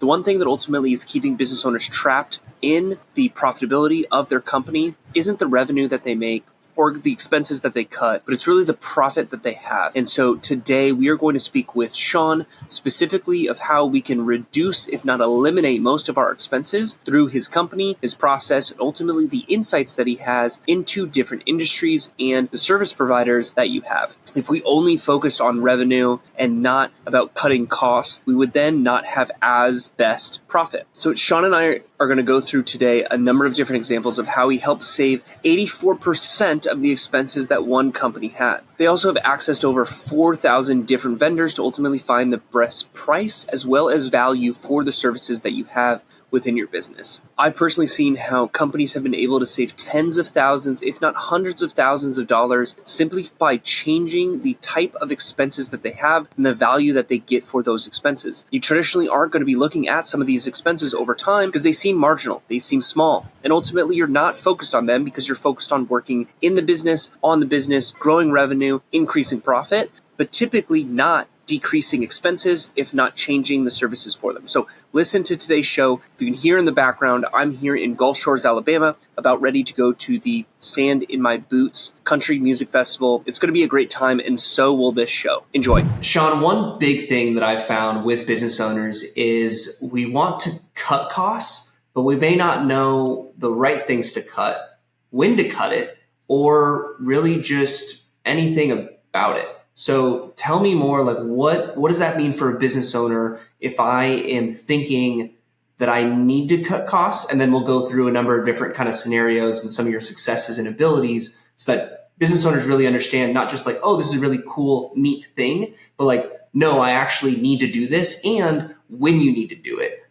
The one thing that ultimately is keeping business owners trapped in the profitability of their company isn't the revenue that they make or the expenses that they cut, but it's really the profit that they have. And so today we are going to speak with Shawn specifically of how we can reduce, if not eliminate, most of our expenses through his company, his process, and ultimately the insights that he has into different industries and the service providers that you have. If we only focused on revenue and not about cutting costs, we would then not have as best profit. So Shawn and I are going to go through today a number of different examples of how he helped save 84% of the expenses that one company had. They also have access to over 4,000 different vendors to ultimately find the best price as well as value for the services that you have within your business. I've personally seen how companies have been able to save tens of thousands, if not hundreds of thousands of dollars simply by changing the type of expenses that they have and the value that they get for those expenses. You traditionally aren't going to be looking at some of these expenses over time because they seem marginal, they seem small, and ultimately you're not focused on them because you're focused on working in the business, on the business, growing revenue, increasing profit, but typically not decreasing expenses, if not changing the services for them. So listen to today's show. If you can hear in the background, I'm here in Gulf Shores, Alabama, about ready to go to the Sand in My Boots Country Music Festival. It's going to be a great time, and so will this show. Enjoy. Shawn, one big thing that I've found with business owners is we want to cut costs, but we may not know the right things to cut, when to cut it, or really just anything about it. So tell me more, like what does that mean for a business owner if I am thinking that I need to cut costs? And then we'll go through a number of different kind of scenarios and some of your successes and abilities so that business owners really understand not just like, oh, this is a really cool, neat thing, but like, no, I actually need to do this and when you need to do it.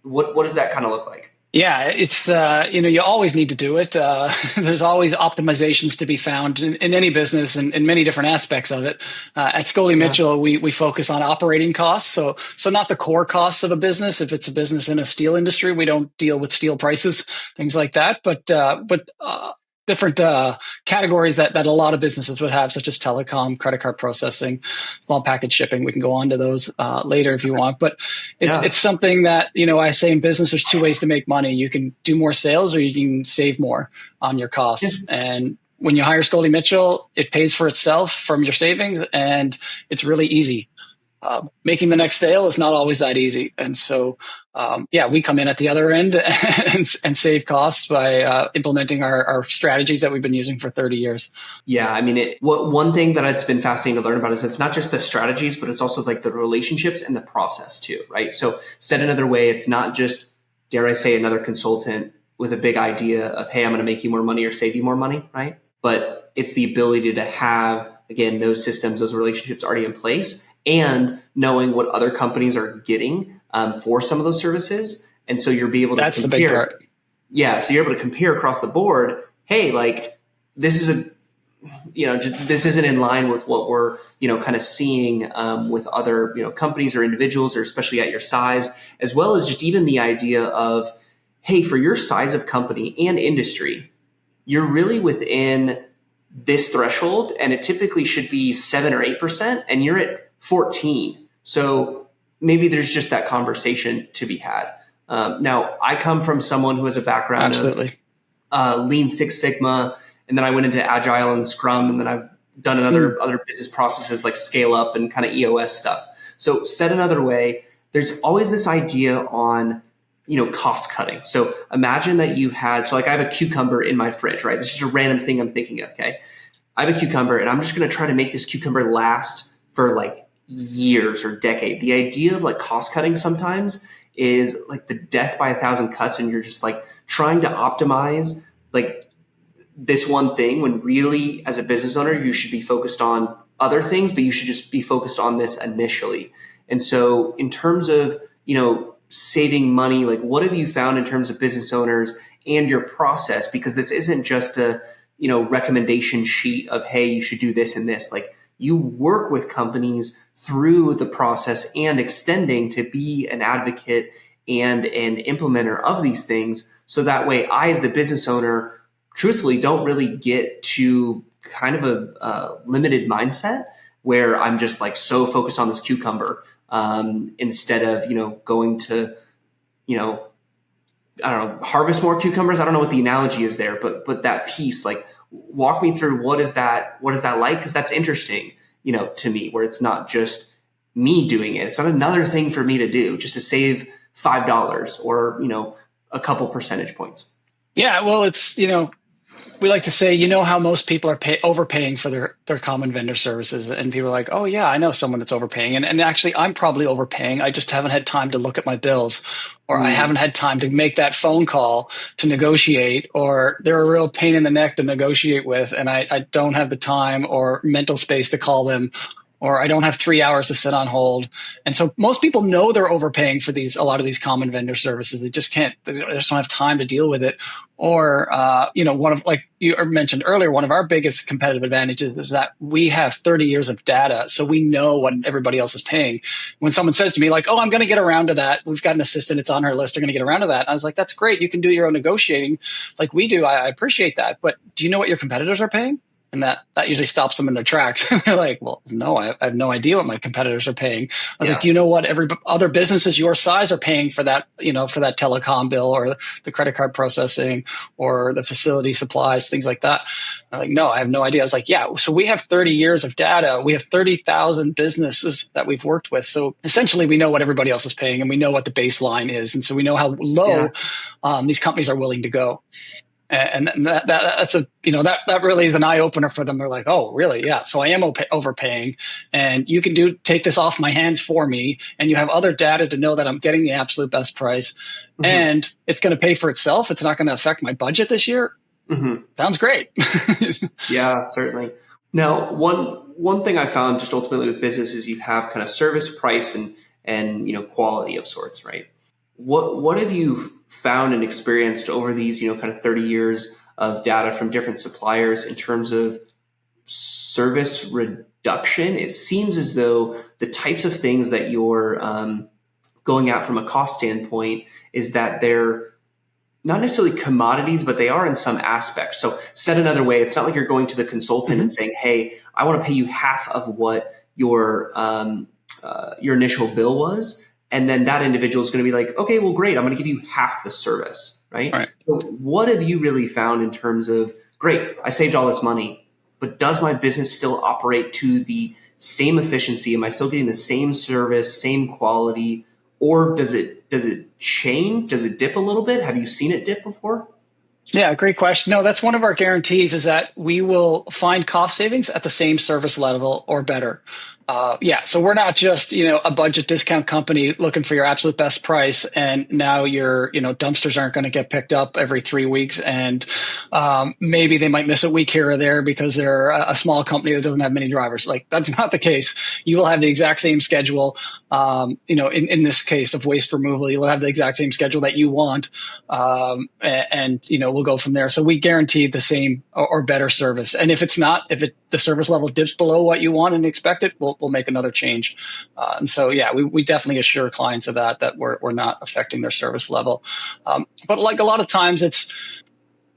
What does that kind of look like? Yeah, it's, you always need to do it. There's always optimizations to be found in any business and in many different aspects of it. At Schooley Mitchell, we focus on operating costs. So not the core costs of a business. If it's a business in a steel industry, we don't deal with steel prices, things like that. But different categories that a lot of businesses would have, such as telecom, credit card processing, small package shipping. We can go on to those later if you want. But it's something that, I say in business, there's two ways to make money. You can do more sales or you can save more on your costs. And when you hire Schooley Mitchell, it pays for itself from your savings, and it's really easy. Making the next sale is not always that easy. And so, we come in at the other end and save costs by implementing our strategies that we've been using for 30 years. Yeah. I mean, one thing that it's been fascinating to learn about is it's not just the strategies, but it's also like the relationships and the process too, right? So said another way, it's not just, dare I say, another consultant with a big idea of, hey, I'm going to make you more money or save you more money, right? But it's the ability to have, again, those systems, those relationships already in place, and knowing what other companies are getting for some of those services. And so you'll be able to That's compare. The big part. Yeah. So you're able to compare across the board. Hey, like this is this isn't in line with what we're, kind of seeing with other, companies or individuals, or especially at your size, as well as just even the idea of, hey, for your size of company and industry, you're really within this threshold, and it typically should be 7 or 8%, and you're at 14. So maybe there's just that conversation to be had. Now, I come from someone who has a background of Lean Six Sigma, and then I went into Agile and Scrum, and then I've done other business processes like Scale Up and kind of EOS stuff. So said another way, there's always this idea on cost cutting. So imagine that you had, I have a cucumber in my fridge, right? This is just a random thing I'm thinking of. Okay. I have a cucumber and I'm just going to try to make this cucumber last for like years or decade. The idea of like cost cutting sometimes is like the death by 1,000 cuts. And you're just like trying to optimize like this one thing when really as a business owner, you should be focused on other things, but you should just be focused on this initially. And so in terms of, saving money, like what have you found in terms of business owners and your process? Because this isn't just a, recommendation sheet of, hey, you should do this and this. Like you work with companies through the process and extending to be an advocate and an implementer of these things. So that way I, as the business owner, truthfully don't really get to kind of a limited mindset where I'm just like so focused on this cucumber. instead of, going to, I don't know, harvest more cucumbers. I don't know what the analogy is there, but that piece, like, walk me through what is that like? Because that's interesting, to me, where it's not just me doing it. It's not another thing for me to do just to save $5 or, a couple percentage points. Yeah, well, it's, we like to say, how most people are overpaying for their common vendor services. And people are like, oh, yeah, I know someone that's overpaying. And actually, I'm probably overpaying. I just haven't had time to look at my bills, or I haven't had time to make that phone call to negotiate, or they're a real pain in the neck to negotiate with. And I don't have the time or mental space to call them, or I don't have 3 hours to sit on hold. And so most people know they're overpaying for a lot of these common vendor services. They just don't have time to deal with it. Or, like you mentioned earlier, one of our biggest competitive advantages is that we have 30 years of data. So we know what everybody else is paying. When someone says to me like, oh, I'm going to get around to that. We've got an assistant. It's on her list. They're going to get around to that. I was like, that's great. You can do your own negotiating like we do. I appreciate that. But do you know what your competitors are paying? And that usually stops them in their tracks. They're like, well, no, I have no idea what my competitors are paying. I was like, do you know what every other businesses your size are paying for that, for that telecom bill or the credit card processing or the facility supplies, things like that? I'm like, no, I have no idea. I was like, yeah, so we have 30 years of data. We have 30,000 businesses that we've worked with. So essentially we know what everybody else is paying and we know what the baseline is. And so we know how low these companies are willing to go. And that's that really is an eye opener for them. They're like, oh, really? Yeah. So I am overpaying, and you can take this off my hands for me. And you have other data to know that I'm getting the absolute best price, and it's going to pay for itself. It's not going to affect my budget this year. Sounds great. Yeah, certainly. Now, one thing I found just ultimately with business is you have kind of service, price, and quality of sorts, right? What have you found and experienced over these, kind of 30 years of data from different suppliers in terms of service reduction? It seems as though the types of things that you're going at from a cost standpoint is that they're not necessarily commodities, but they are in some aspects. So said another way, it's not like you're going to the consultant and saying, hey, I want to pay you half of what your initial bill was. And then that individual is going to be like, okay, well, great. I'm going to give you half the service, right? So what have you really found in terms of, great, I saved all this money, but does my business still operate to the same efficiency? Am I still getting the same service, same quality, or does it change? Does it dip a little bit? Have you seen it dip before? Yeah, great question. No, that's one of our guarantees is that we will find cost savings at the same service level or better. So we're not just, a budget discount company looking for your absolute best price. And now your, dumpsters aren't going to get picked up every 3 weeks. And maybe they might miss a week here or there because they're a small company that doesn't have many drivers. Like, that's not the case. You will have the exact same schedule. In this case of waste removal, you'll have the exact same schedule that you want. We'll go from there. So we guarantee the same or better service. And if it's not, the service level dips below what you want and expect it, we'll make another change. We definitely assure clients of that we're not affecting their service level. But like a lot of times it's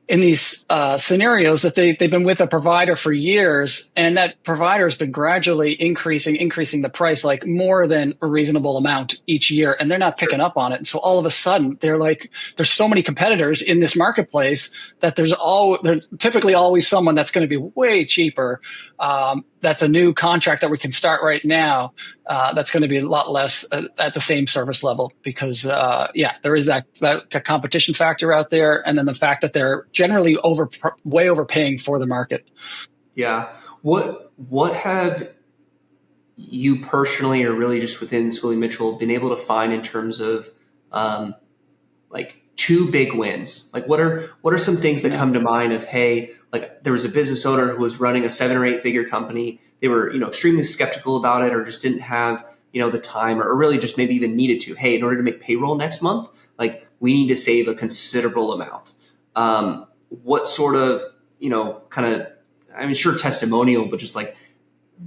in these scenarios that they've been with a provider for years, and that provider has been gradually increasing the price like more than a reasonable amount each year, and they're not picking up on it. And so all of a sudden, they're like, there's so many competitors in this marketplace that there's typically always someone that's going to be way cheaper. That's a new contract that we can start right now. That's going to be a lot less at the same service level because, there is that competition factor out there. And then the fact that they're generally way overpaying for the market. Yeah. What have you personally, or really just within Schooley Mitchell, been able to find in terms of, like, two big wins? Like, what are some things that come to mind of, hey, like, there was a business owner who was running a 7 or 8 figure company. They were, extremely skeptical about it, or just didn't have, the time, or really just maybe even needed to, hey, in order to make payroll next month, like, we need to save a considerable amount. What sort of, sure, testimonial, but just like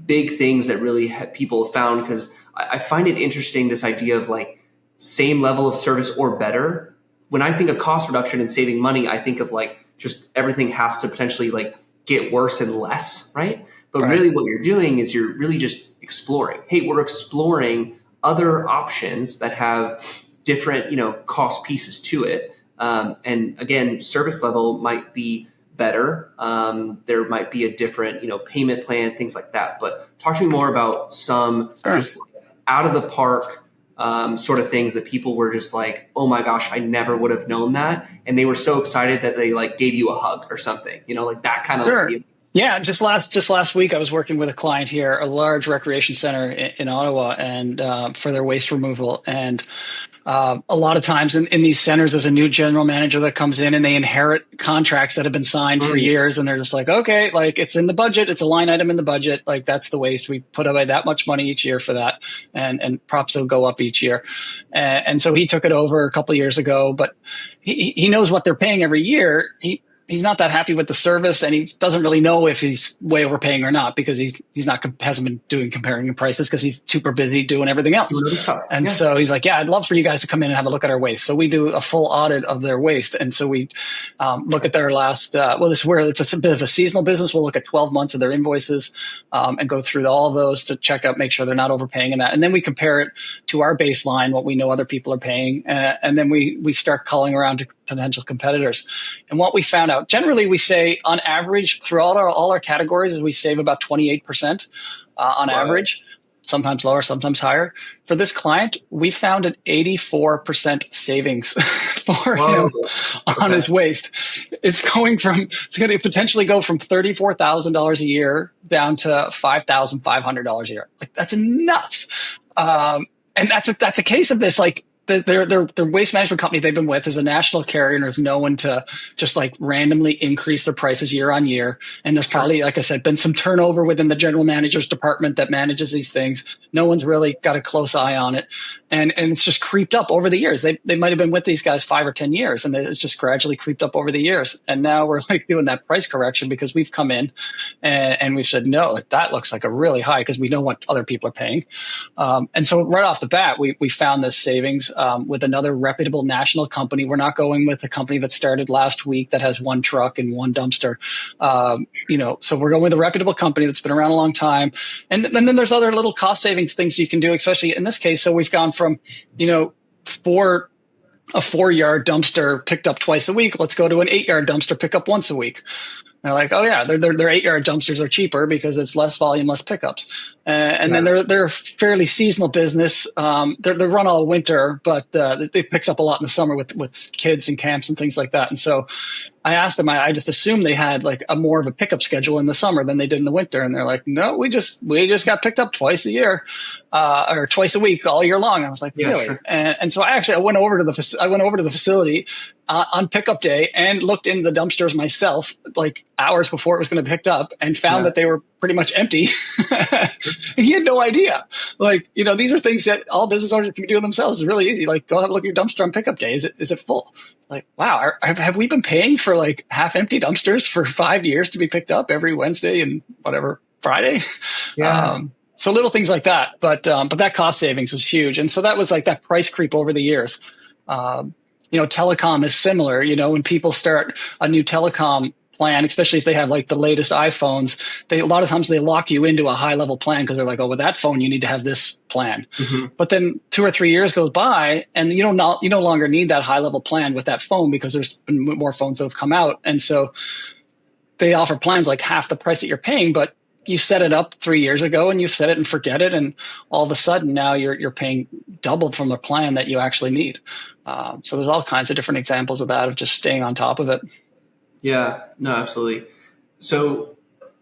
big things that really people have found? Because I find it interesting, this idea of like same level of service or better. When I think of cost reduction and saving money, I think of like just everything has to potentially like get worse and less, right? But really what you're doing is you're really just exploring. Hey, we're exploring other options that have different, cost pieces to it. And again, service level might be better. There might be a different, payment plan, things like that. But talk to me more about some just out of the park sort of things that people were just like, oh my gosh, I never would have known that. And they were so excited that they like gave you a hug or something, like that kind of. Yeah, just last week I was working with a client here, a large recreation center in Ottawa, and for their waste removal. And a lot of times in these centers, there's a new general manager that comes in and they inherit contracts that have been signed for years. And they're just like, okay, like it's in the budget. It's a line item in the budget. Like that's the waste. We put away that much money each year for that. And props will go up each year. And so he took it over a couple of years ago, but he knows what they're paying every year. He's not that happy with the service, and he doesn't really know if he's way overpaying or not because hasn't been doing comparing prices because he's super busy doing everything else. So he's like, yeah, I'd love for you guys to come in and have a look at our waste. So we do a full audit of their waste. And so we look at their last, this is where it's a bit of a seasonal business. We'll look at 12 months of their invoices and go through all of those to check out, make sure they're not overpaying in that. And then we compare it to our baseline, what we know other people are paying. And then we start calling around to potential competitors. And what we found out, generally we say on average throughout all our categories is we save about 28% on average, sometimes lower, sometimes higher. For this client, we found an 84% savings for him on his waste. It's going to potentially go from $34,000 a year down to $5,500 a year. Like that's nuts. And that's a case of this, like, their waste management company they've been with is a national carrier, and there's no one to just like randomly increase their prices year on year. And there's probably, like I said, been some turnover within the general manager's department that manages these things. No one's really got a close eye on it. And it's just creeped up over the years. They might have been with these guys 5 or 10 years, and it's just gradually creeped up over the years. And now we're like doing that price correction because we've come in and we said, no, that looks like a really high because we know what other people are paying. And so right off the bat, we found this savings with another reputable national company. We're not going with a company that started last week that has one truck and one dumpster. So we're going with a reputable company that's been around a long time. And then there's other little cost savings things you can do, especially in this case. So we've gone from, a 4-yard dumpster picked up twice a week. Let's go to an 8-yard dumpster pick up once a week. They're like, oh yeah, their 8-yard dumpsters are cheaper because it's less volume, less pickups. Then they're a fairly seasonal business. They run all winter, but it picks up a lot in the summer with kids and camps and things like that. And so I asked them, I just assumed they had like a more of a pickup schedule in the summer than they did in the winter. And they're like, no, we just got picked up twice a year, or twice a week all year long. I was like, really? Sure. And so I went over to the facility on pickup day and looked into the dumpsters myself, like hours before it was going to be picked up, and found that they were pretty much empty. He had no idea. Like, these are things that all business owners can do themselves. It's really easy. Like, go have a look at your dumpster on pickup day. Is it full? Like, wow, have we been paying for like half empty dumpsters for 5 years to be picked up every Wednesday and whatever Friday? Yeah. So little things like that, but that cost savings was huge. And so that was like that price creep over the years. Telecom is similar. When people start a new telecom plan, especially if they have like the latest iPhones, a lot of times they lock you into a high level plan because they're like, oh, with that phone, you need to have this plan. Mm-hmm. But then 2 or 3 years goes by and you no longer need that high level plan with that phone because there's been more phones that have come out. And so they offer plans like half the price that you're paying, but you set it up 3 years ago and you set it and forget it. And all of a sudden now you're paying double from a plan that you actually need. So there's all kinds of different examples of that, of just staying on top of it. Yeah, no, absolutely. So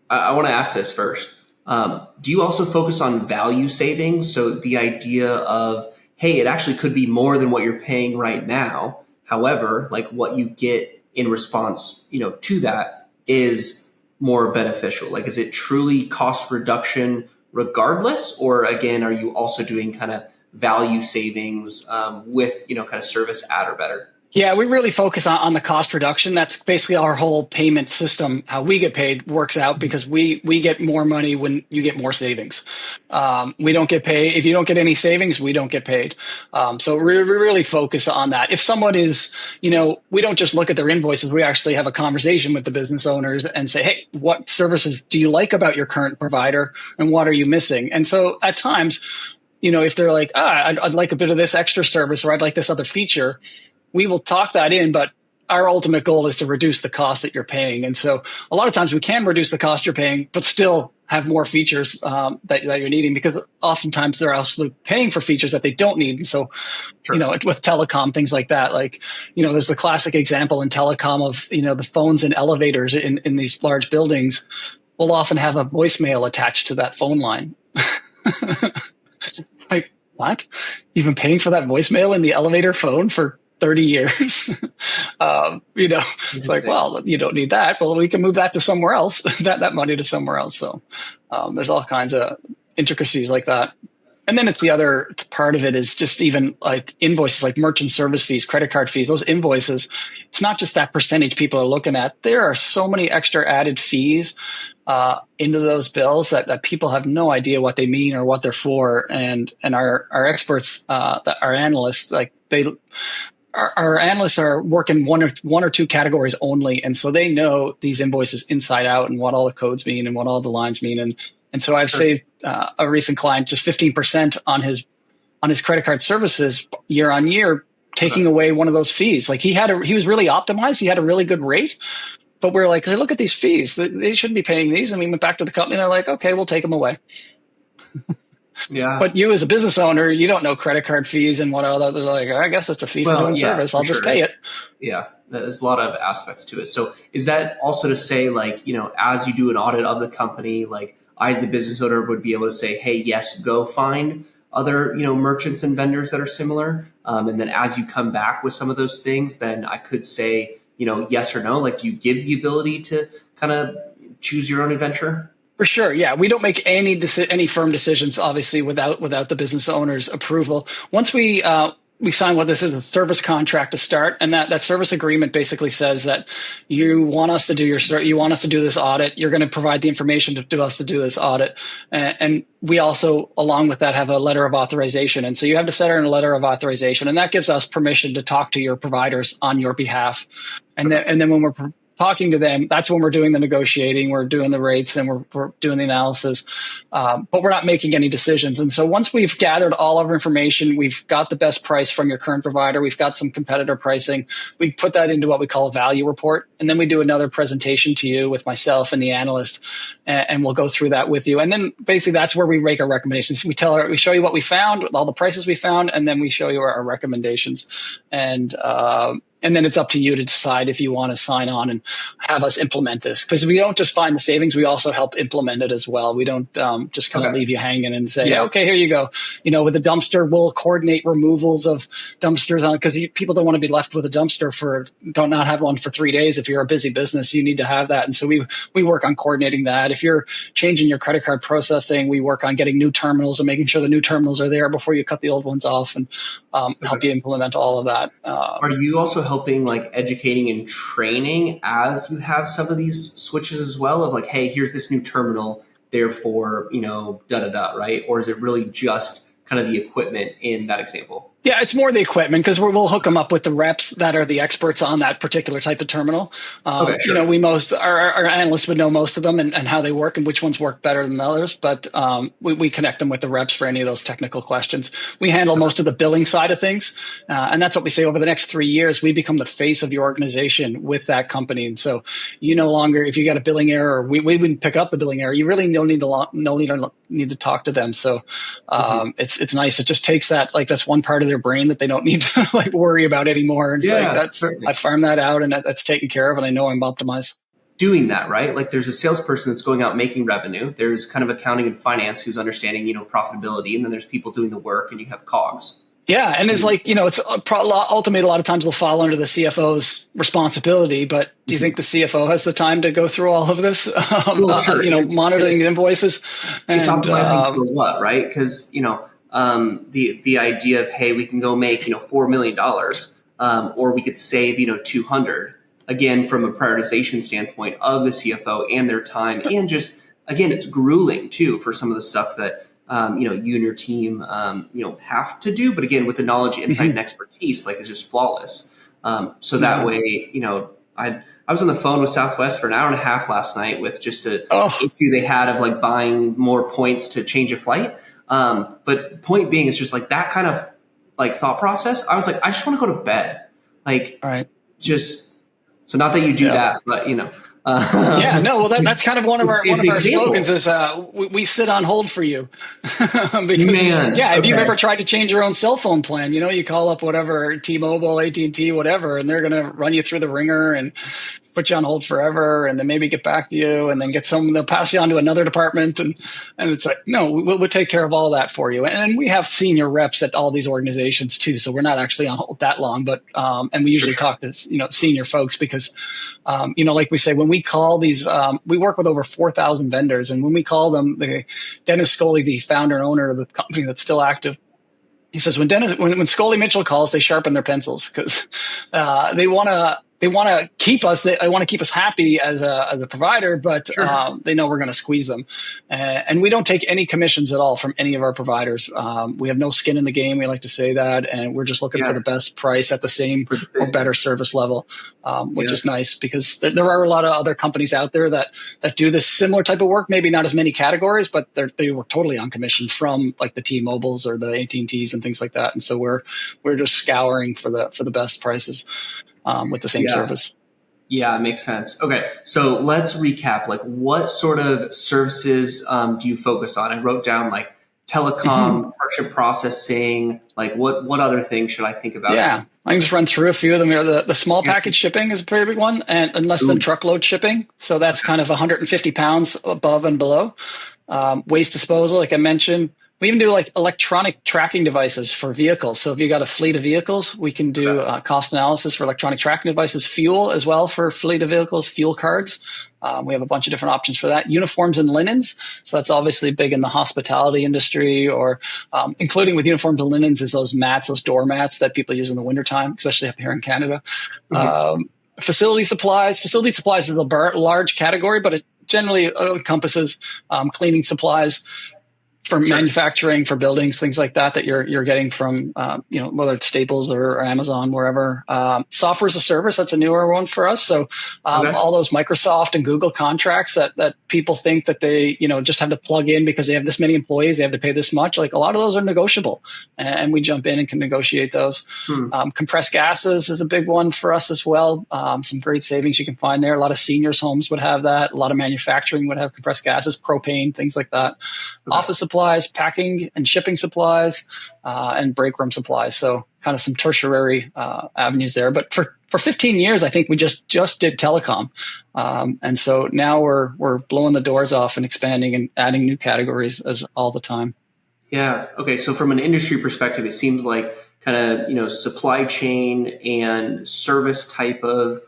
I want to ask this first. Do you also focus on value savings? So the idea of, hey, it actually could be more than what you're paying right now. However, like what you get in response, to that is more beneficial. Like, is it truly cost reduction regardless? Or again, are you also doing kind of value savings with, kind of service at or better? Yeah, we really focus on the cost reduction. That's basically our whole payment system. How we get paid works out because we get more money when you get more savings. We don't get paid. If you don't get any savings, we don't get paid. So we really focus on that. If someone is, we don't just look at their invoices. We actually have a conversation with the business owners and say, hey, what services do you like about your current provider and what are you missing? And so at times, if they're like, I'd like a bit of this extra service, or I'd like this other feature, we will talk that in, but our ultimate goal is to reduce the cost that you're paying. And so a lot of times we can reduce the cost you're paying, but still have more features that you're needing, because oftentimes they're also paying for features that they don't need. And so, Sure. With telecom, things like that, like, there's the classic example in telecom of, the phones in elevators in these large buildings will often have a voicemail attached to that phone line. It's like, what? You've been paying for that voicemail in the elevator phone for 30 years. It's like, well, you don't need that, but we can move that to somewhere else, that money to somewhere else. So there's all kinds of intricacies like that. And then it's the other part of it is just even like invoices, like merchant service fees, credit card fees, those invoices. It's not just that percentage people are looking at. There are so many extra added fees into those bills that people have no idea what they mean or what they're for. And our experts, our analysts, like our analysts are working one or two categories only, and so they know these invoices inside out and what all the codes mean and what all the lines mean. And so I've saved a recent client just 15% on his credit card services year on year, taking away one of those fees. Like he was really optimized. He had a really good rate, but we're like, hey, look at these fees. They shouldn't be paying these. And we went back to the company. And they're like, okay, we'll take them away. Yeah. But you as a business owner, you don't know credit card fees and what other. They're like, I guess it's a fee for doing service. I'll just pay it. Yeah. There's a lot of aspects to it. So is that also to say, like, as you do an audit of the company, like I as the business owner would be able to say, hey, yes, go find other, merchants and vendors that are similar. And then as you come back with some of those things, then I could say, yes or no. Like, do you give the ability to kind of choose your own adventure? For sure. Yeah. We don't make any firm decisions, obviously, without the business owner's approval. Once we sign what this is, a service contract to start, and that service agreement basically says that you want us to do this audit. You're going to provide the information to us to do this audit, and we also, along with that, have a letter of authorization. And so you have to set her in a letter of authorization, and that gives us permission to talk to your providers on your behalf. And then when we're talking to them, that's when we're doing the negotiating, we're doing the rates, and we're doing the analysis, but we're not making any decisions. And so once we've gathered all of our information, we've got the best price from your current provider, we've got some competitor pricing, we put that into what we call a value report, and then we do another presentation to you with myself and the analyst, and we'll go through that with you. And then basically that's where we make our recommendations. We show you what we found, all the prices we found, and then we show you our recommendations. And then it's up to you to decide if you want to sign on and have us implement this. Because we don't just find the savings, we also help implement it as well. We don't just kind of leave you hanging and say, okay, here you go. With a dumpster, we'll coordinate removals of dumpsters on, because people don't want to be left with a dumpster don't not have one for 3 days. If you're a busy business, you need to have that. And so we work on coordinating that. If you're changing your credit card processing, we work on getting new terminals and making sure the new terminals are there before you cut the old ones off, and help you implement all of that. Are you also helping, like, educating and training as you have some of these switches as well, of like, hey, here's this new terminal, therefore, right? Or is it really just kind of the equipment in that example? Yeah, it's more the equipment, because we'll hook them up with the reps that are the experts on that particular type of terminal. Okay, sure. Our analysts would know most of them and how they work and which ones work better than others. But we connect them with the reps for any of those technical questions. We handle most of the billing side of things, and that's what we say. Over the next 3 years, we become the face of your organization with that company. And so you no longer, if you got a billing error, we wouldn't pick up the billing error. You really don't need to talk to them. So it's nice. It just takes that, like, that's one part of their brain that they don't need to like worry about anymore. And I farm that out, and that's taken care of, and I know I'm optimized. Doing that, right? Like, there's a salesperson that's going out making revenue. There's kind of accounting and finance who's understanding, profitability, and then there's people doing the work, and you have COGS. Yeah, and it's like, it's ultimately a lot of times will fall under the CFO's responsibility. But do you think the CFO has the time to go through all of this? Sure. Monitoring invoices. It's optimizing for what, right? Because the idea of, hey, we can go make $4 million, or we could save 200. Again, from a prioritization standpoint of the CFO and their time, and just, again, it's grueling too for some of the stuff that you and your team have to do. But again, with the knowledge, insight, and expertise, like, it's just flawless. So that way, I was on the phone with Southwest for an hour and a half last night with just a issue they had of, like, buying more points to change a flight. But point being, it's just like that kind of like thought process. I was like, I just want to go to bed. Like, Right. just, so not that you do that, but Yeah, no, well, that's kind of one of our example. slogans is we sit on hold for you. Because, Man, if you've ever tried to change your own cell phone plan, you call up whatever, T-Mobile, AT&T, whatever, and they're going to run you through the ringer and put you on hold forever, and then maybe get back to you, and then they'll pass you on to another department, and it's like, no, we'll take care of all that for you. And we have senior reps at all these organizations too, so we're not actually on hold that long, but and we usually talk to senior folks because like we say, when we call these, we work with over 4,000 vendors, and when we call them, Dennis Schooley, the founder and owner of the company that's still active, he says when Schooley Mitchell calls, they sharpen their pencils because they want to keep us. They want to keep us happy as a provider, but they know we're going to squeeze them. And we don't take any commissions at all from any of our providers. We have no skin in the game. We like to say that, and we're just looking for the best price at the same or better service level, which is nice because there are a lot of other companies out there that do this similar type of work. Maybe not as many categories, but they work totally on commission from like the T-Mobiles or the AT&Ts and things like that. And so we're just scouring for the best prices. With the same service. Yeah, it makes sense. Okay, so let's recap. Like, what sort of services do you focus on? I wrote down like telecom, partnership processing. Like, what other things should I think about? Yeah, I can just run through a few of them here. The small package shipping is a pretty big one, and less than truckload shipping. So that's kind of 150 pounds above and below. Waste disposal, like I mentioned. We even do like electronic tracking devices for vehicles. So if you got a fleet of vehicles, we can do cost analysis for electronic tracking devices, fuel as well for fleet of vehicles, fuel cards. We have a bunch of different options for that. Uniforms and linens. So that's obviously big in the hospitality industry, or including with uniforms and linens is those mats, those door mats that people use in the wintertime, especially up here in Canada. Facility supplies. Facility supplies is a large category, but it generally encompasses cleaning supplies, for manufacturing, for buildings, things like that you're getting from whether it's Staples or Amazon, wherever. Software as a service, that's a newer one for us. So all those Microsoft and Google contracts that people think that they just have to plug in because they have this many employees, they have to pay this much. Like a lot of those are negotiable, and we jump in and can negotiate those. Compressed gases is a big one for us as well. Some great savings you can find there. A lot of seniors homes would have that. A lot of manufacturing would have compressed gases, propane, things like that. Office supplies, packing and shipping supplies, and break room supplies. So kind of some tertiary avenues there. But for 15 years, I think we just did telecom. And so now we're blowing the doors off and expanding and adding new categories as all the time. Yeah. Okay. So from an industry perspective, it seems like kind of, supply chain and service type of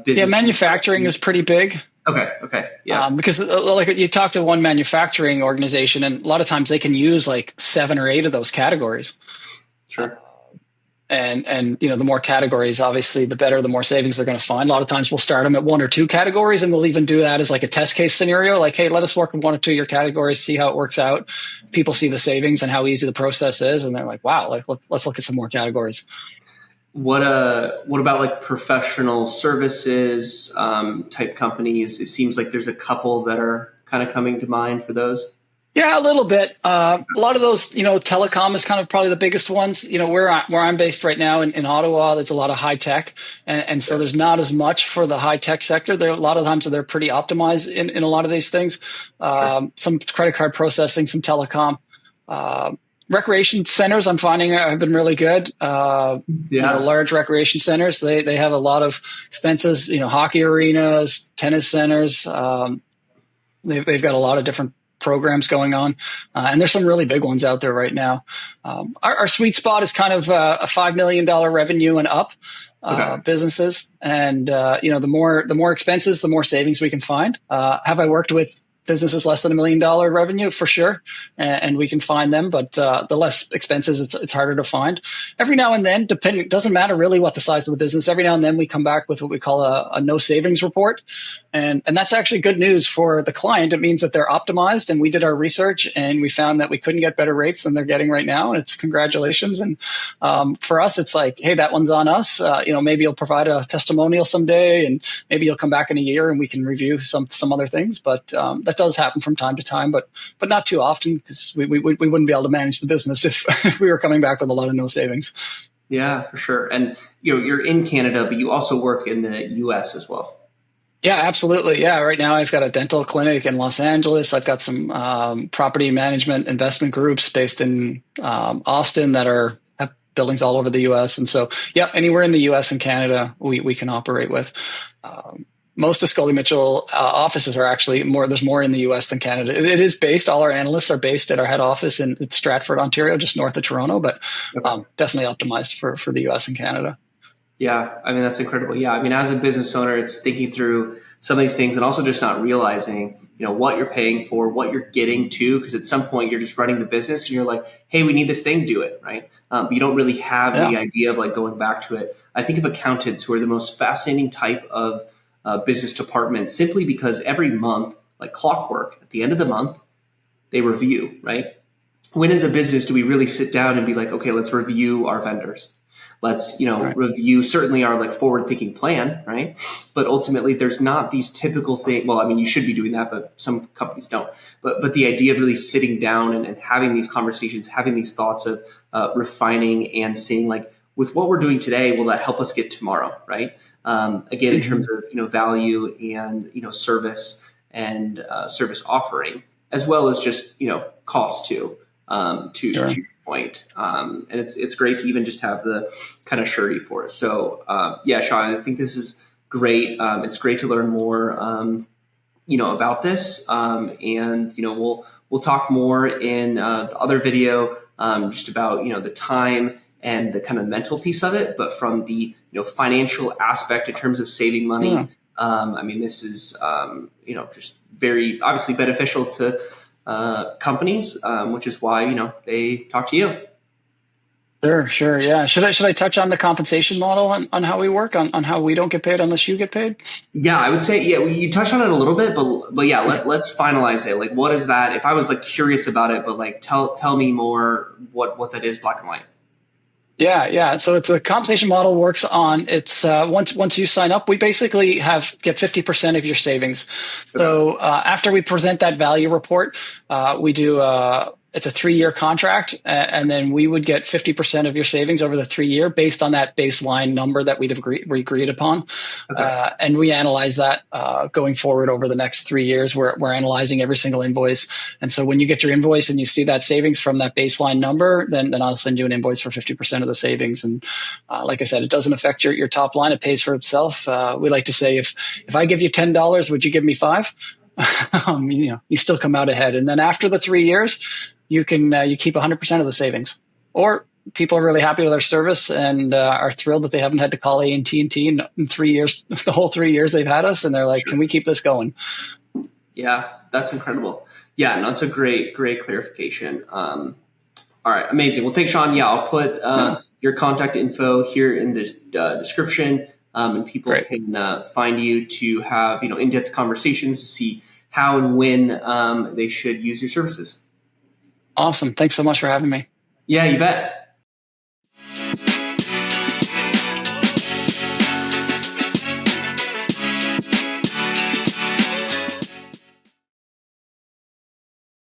business. Yeah. Manufacturing is pretty big. Okay. Yeah. Because like you talk to one manufacturing organization, and a lot of times they can use like 7 or 8 of those categories. Sure. And the more categories, obviously, the better, the more savings they're going to find. A lot of times we'll start them at 1 or 2 categories, and we'll even do that as like a test case scenario. Like, hey, let us work with 1 or 2 of your categories, see how it works out. People see the savings and how easy the process is, and they're like, wow, like let's look at some more categories. What about like professional services type companies? It seems like there's a couple that are kind of coming to mind for those. Yeah, a little bit. A lot of those, telecom is kind of probably the biggest ones. Where I'm based right now in Ottawa, there's a lot of high tech, and so there's not as much for the high tech sector. There a lot of times they're pretty optimized in a lot of these things. Some credit card processing, some telecom. Recreation centers, I'm finding have been really good. Large recreation centers, they have a lot of expenses. Hockey arenas, tennis centers. They've got a lot of different programs going on, and there's some really big ones out there right now. Our sweet spot is kind of a $5 million revenue and up businesses, and the more expenses, the more savings we can find. Have I worked with businesses less than $1 million revenue? For sure. And we can find them, but the less expenses, it's harder to find. Every now and then, it doesn't matter really what the size of the business. Every now and then we come back with what we call a no savings report. And that's actually good news for the client. It means that they're optimized, and we did our research and we found that we couldn't get better rates than they're getting right now. And it's congratulations. And for us, it's like, hey, that one's on us. Maybe you'll provide a testimonial someday, and maybe you'll come back in a year and we can review some other things. But that's that does happen from time to time, but not too often, because we wouldn't be able to manage the business if, if we were coming back with a lot of no savings. Yeah, for sure. And you're in Canada, but you also work in the US as well. Yeah, absolutely. Yeah, right now I've got a dental clinic in Los Angeles. I've got some property management investment groups based in Austin that have buildings all over the U.S. And so, yeah, anywhere in the U.S. and Canada we can operate with. Most of Schooley Mitchell offices are actually there's more in the U.S. than Canada. It is based, all our analysts are based at our head office in Stratford, Ontario, just north of Toronto, but definitely optimized for the U.S. and Canada. Yeah, I mean, that's incredible. Yeah, I mean, as a business owner, it's thinking through some of these things and also just not realizing, what you're paying for, what you're getting to, because at some point you're just running the business and you're like, hey, we need this thing, do it, right? But you don't really have the idea of like going back to it. I think of accountants who are the most fascinating type of business department, simply because every month, like clockwork, at the end of the month, they review, right? When as a business do we really sit down and be like, okay, let's review our vendors? Let's, review certainly our like forward thinking plan, right? But ultimately there's not these typical things. Well, I mean, you should be doing that, but some companies don't. But the idea of really sitting down and having these conversations, having these thoughts of refining and seeing like, with what we're doing today, will that help us get tomorrow, right? Again, in terms of, value and, service and service offering, as well as just, cost too, to your point. And it's great to even just have the kind of surety for it. So, Shawn, I think this is great. It's great to learn more, about this. And, we'll talk more in the other video, just about, the time and the kind of mental piece of it, but from the, financial aspect in terms of saving money. I mean, this is, just very obviously beneficial to companies, which is why, they talk to you. Sure. Yeah. Should I touch on the compensation model on how we work, on how we don't get paid unless you get paid? Yeah, I would say, you touched on it a little bit, but yeah, let's finalize it. Like, what is that? If I was like curious about it, but like, tell me more what that is, black and white. Yeah. So if the compensation model works on, it's once you sign up, we basically get 50% of your savings. So after we present that value report, we do it's a 3-year contract, and then we would get 50% of your savings over the 3-year based on that baseline number that we agreed upon. And we analyze that going forward over the next 3 years. We're analyzing every single invoice. And so when you get your invoice and you see that savings from that baseline number, then I'll send you an invoice for 50% of the savings. And like I said, it doesn't affect your top line. It pays for itself. We like to say, if I give you $10, would you give me $5? You still come out ahead. And then after the 3 years, you keep 100% of the savings. Or people are really happy with our service and are thrilled that they haven't had to call AT&T in 3 years, the whole 3 years they've had us, and they're like, Can we keep this going? Yeah, that's incredible. Yeah, no, it's a great clarification. All right, amazing. Well, thanks, Shawn. Yeah, I'll put your contact info here in the description, and people can find you to have in-depth conversations to see how and when they should use your services. Awesome. Thanks so much for having me. Yeah, you bet.